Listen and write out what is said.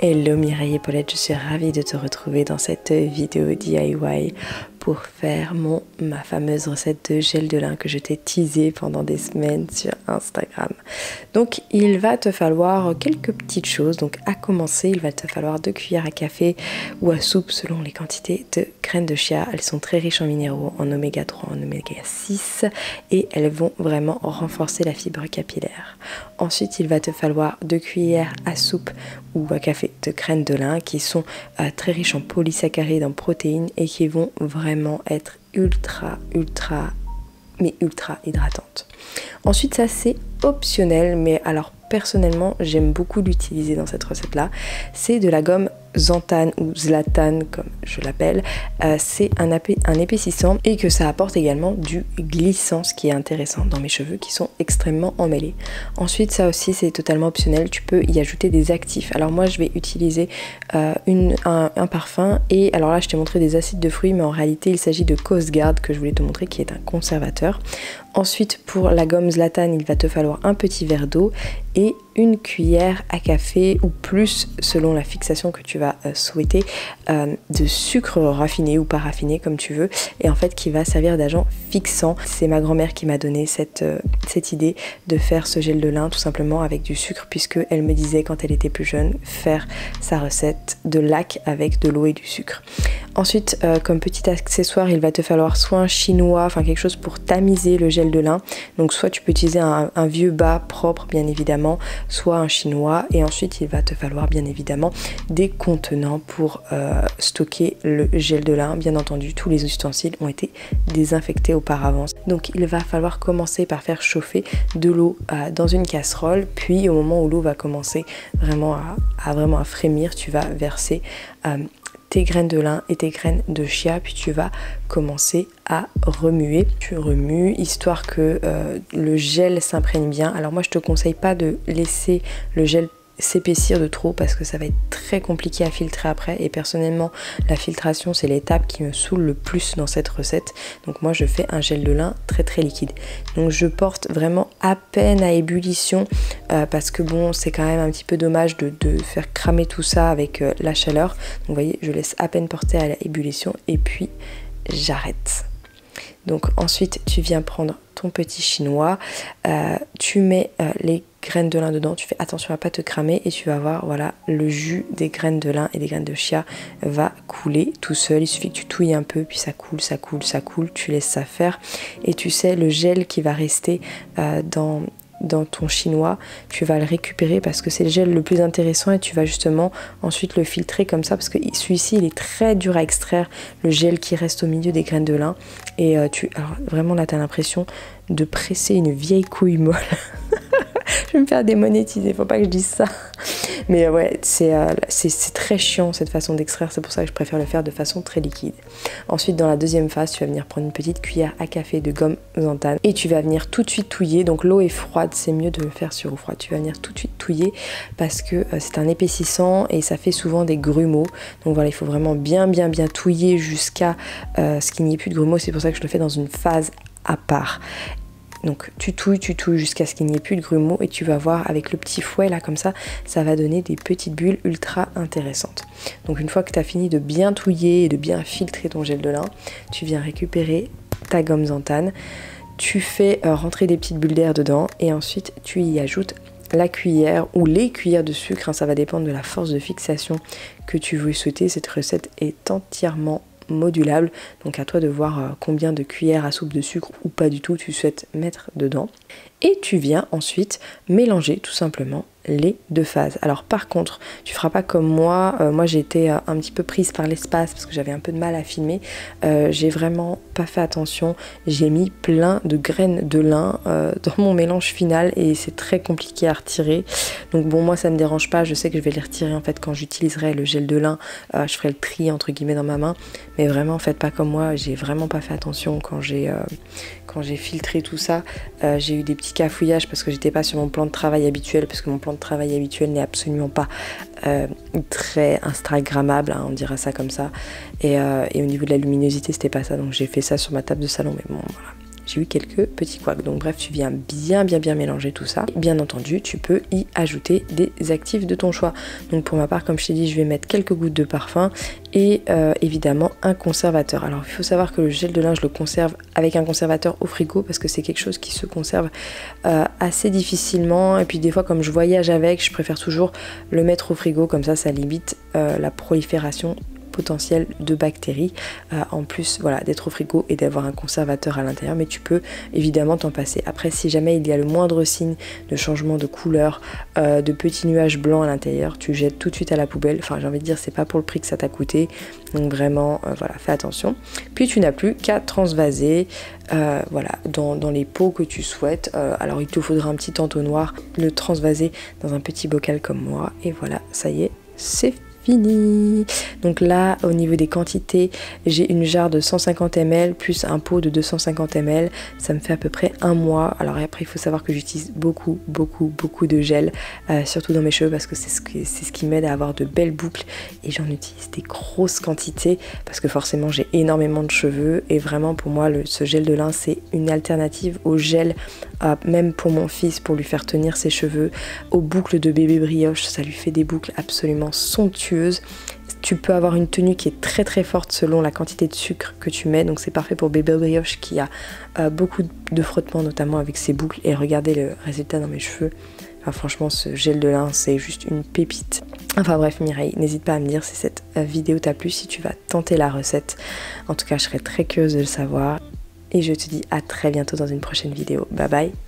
Hello Mireille et Paulette, je suis ravie de te retrouver dans cette vidéo DIY pour faire ma fameuse recette de gel de lin que je t'ai teasée pendant des semaines sur Instagram. Donc il va te falloir quelques petites choses. Donc à commencer, il va te falloir 2 cuillères à café ou à soupe selon les quantités de graines de chia. Elles sont très riches en minéraux, en oméga 3, en oméga 6 et elles vont vraiment renforcer la fibre capillaire. Ensuite, il va te falloir 2 cuillères à soupe ou à café de graines de lin qui sont très riches en polysaccharides, en protéines et qui vont vraiment être ultra hydratantes. Ensuite, ça c'est optionnel, mais alors personnellement j'aime beaucoup l'utiliser dans cette recette là. C'est de la gomme xanthane ou zlatan comme je l'appelle. C'est un épaississant et que ça apporte également du glissant, ce qui est intéressant dans mes cheveux qui sont extrêmement emmêlés. Ensuite, ça aussi c'est totalement optionnel, tu peux y ajouter des actifs. Alors moi je vais utiliser un parfum, et alors là je t'ai montré des acides de fruits, mais en réalité il s'agit de Coast Guard que je voulais te montrer, qui est un conservateur. Ensuite, pour la gomme zlatan, il va te falloir un petit verre d'eau et une cuillère à café ou plus selon la fixation que tu vas souhaiter de sucre raffiné ou pas raffiné comme tu veux, et en fait qui va servir d'agent fixant. C'est ma grand-mère qui m'a donné cette idée de faire ce gel de lin tout simplement avec du sucre, puisque elle me disait quand elle était plus jeune faire sa recette de lac avec de l'eau et du sucre. Ensuite, comme petit accessoire, il va te falloir soit un chinois, enfin quelque chose pour tamiser le gel de lin. Donc soit tu peux utiliser un vieux bas propre bien évidemment, soit un chinois, et ensuite il va te falloir bien évidemment des contenants pour stocker le gel de lin. Bien entendu, tous les ustensiles ont été désinfectés auparavant. Donc il va falloir commencer par faire chauffer de l'eau dans une casserole, puis au moment où l'eau va commencer vraiment à frémir, tu vas verser tes graines de lin et tes graines de chia, puis tu vas commencer à remuer. Tu remues histoire que le gel s'imprègne bien. Alors moi je te conseille pas de laisser le gel s'épaissir de trop parce que ça va être très compliqué à filtrer après, et personnellement la filtration c'est l'étape qui me saoule le plus dans cette recette. Donc moi je fais un gel de lin très liquide, donc je porte vraiment à peine à ébullition parce que bon, c'est quand même un petit peu dommage de faire cramer tout ça avec la chaleur. Donc vous voyez, je laisse à peine porter à l'ébullition et puis j'arrête. Donc ensuite tu viens prendre ton petit chinois, tu mets les graines de lin dedans, tu fais attention à pas te cramer, et tu vas voir, voilà, le jus des graines de lin et des graines de chia va couler tout seul. Il suffit que tu touilles un peu, puis ça coule, tu laisses ça faire, et tu sais, le gel qui va rester dans ton chinois, tu vas le récupérer parce que c'est le gel le plus intéressant, et tu vas justement ensuite le filtrer comme ça, parce que celui-ci il est très dur à extraire, le gel qui reste au milieu des graines de lin, et alors vraiment là tu as l'impression de presser une vieille couille molle. Je vais me faire démonétiser, faut pas que je dise ça. Mais ouais, c'est très chiant cette façon d'extraire, c'est pour ça que je préfère le faire de façon très liquide. Ensuite, dans la deuxième phase, tu vas venir prendre une petite cuillère à café de gomme xanthane et tu vas venir tout de suite touiller. Donc l'eau est froide, c'est mieux de le faire sur eau froide. Tu vas venir tout de suite touiller parce que c'est un épaississant et ça fait souvent des grumeaux. Donc voilà, il faut vraiment bien touiller jusqu'à ce qu'il n'y ait plus de grumeaux. C'est pour ça que je le fais dans une phase à part. Donc tu touilles jusqu'à ce qu'il n'y ait plus de grumeaux, et tu vas voir avec le petit fouet là comme ça va donner des petites bulles ultra intéressantes. Donc une fois que tu as fini de bien touiller et de bien filtrer ton gel de lin, tu viens récupérer ta gomme xanthane, tu fais rentrer des petites bulles d'air dedans, et ensuite tu y ajoutes la cuillère ou les cuillères de sucre, hein, ça va dépendre de la force de fixation que tu veux souhaiter. Cette recette est entièrement modulable, donc à toi de voir combien de cuillères à soupe de sucre ou pas du tout tu souhaites mettre dedans, et tu viens ensuite mélanger tout simplement les deux phases. Alors par contre, tu feras pas comme moi. Moi j'ai été un petit peu prise par l'espace parce que j'avais un peu de mal à filmer. J'ai vraiment pas fait attention. J'ai mis plein de graines de lin dans mon mélange final et c'est très compliqué à retirer. Donc bon, moi ça me dérange pas. Je sais que je vais les retirer en fait quand j'utiliserai le gel de lin. Je ferai le tri entre guillemets dans ma main. Mais vraiment faites pas comme moi. J'ai vraiment pas fait attention quand j'ai filtré tout ça. J'ai eu des petits cafouillages parce que j'étais pas sur mon plan de travail habituel, parce que mon plan de travail habituel n'est absolument pas très instagrammable, hein, on dira ça comme ça, et au niveau de la luminosité c'était pas ça, donc j'ai fait ça sur ma table de salon, mais bon voilà, j'ai eu quelques petits couacs. Donc bref, tu viens bien mélanger tout ça. Bien entendu, tu peux y ajouter des actifs de ton choix. Donc pour ma part, comme je t'ai dit, je vais mettre quelques gouttes de parfum et évidemment un conservateur. Alors il faut savoir que le gel de linge, je le conserve avec un conservateur au frigo parce que c'est quelque chose qui se conserve assez difficilement, et puis des fois comme je voyage avec, je préfère toujours le mettre au frigo, comme ça limite la prolifération potentiel de bactéries, en plus voilà d'être au frigo et d'avoir un conservateur à l'intérieur, mais tu peux évidemment t'en passer. Après, si jamais il y a le moindre signe de changement de couleur, de petits nuages blancs à l'intérieur, tu jettes tout de suite à la poubelle. Enfin, j'ai envie de dire, c'est pas pour le prix que ça t'a coûté, donc vraiment voilà, fais attention. Puis tu n'as plus qu'à transvaser voilà, dans les pots que tu souhaites. Alors il te faudra un petit entonnoir, le transvaser dans un petit bocal comme moi, et voilà, ça y est, c'est fini. Donc là, au niveau des quantités, j'ai une jarre de 150 ml plus un pot de 250 ml. Ça me fait à peu près un mois. Alors après, il faut savoir que j'utilise beaucoup de gel, surtout dans mes cheveux, parce que c'est ce qui m'aide à avoir de belles boucles, et j'en utilise des grosses quantités parce que forcément j'ai énormément de cheveux, et vraiment pour moi ce gel de lin c'est une alternative au gel, même pour mon fils, pour lui faire tenir ses cheveux, aux boucles de bébé brioche. Ça lui fait des boucles absolument somptueuses. Tu peux avoir une tenue qui est très forte selon la quantité de sucre que tu mets, donc c'est parfait pour bébé brioche qui a beaucoup de frottements, notamment avec ses boucles. Et regardez le résultat dans mes cheveux. Enfin, franchement, ce gel de lin c'est juste une pépite. Enfin bref, Mireille, n'hésite pas à me dire si cette vidéo t'a plu, si tu vas tenter la recette. En tout cas, je serais très curieuse de le savoir, et je te dis à très bientôt dans une prochaine vidéo. Bye bye.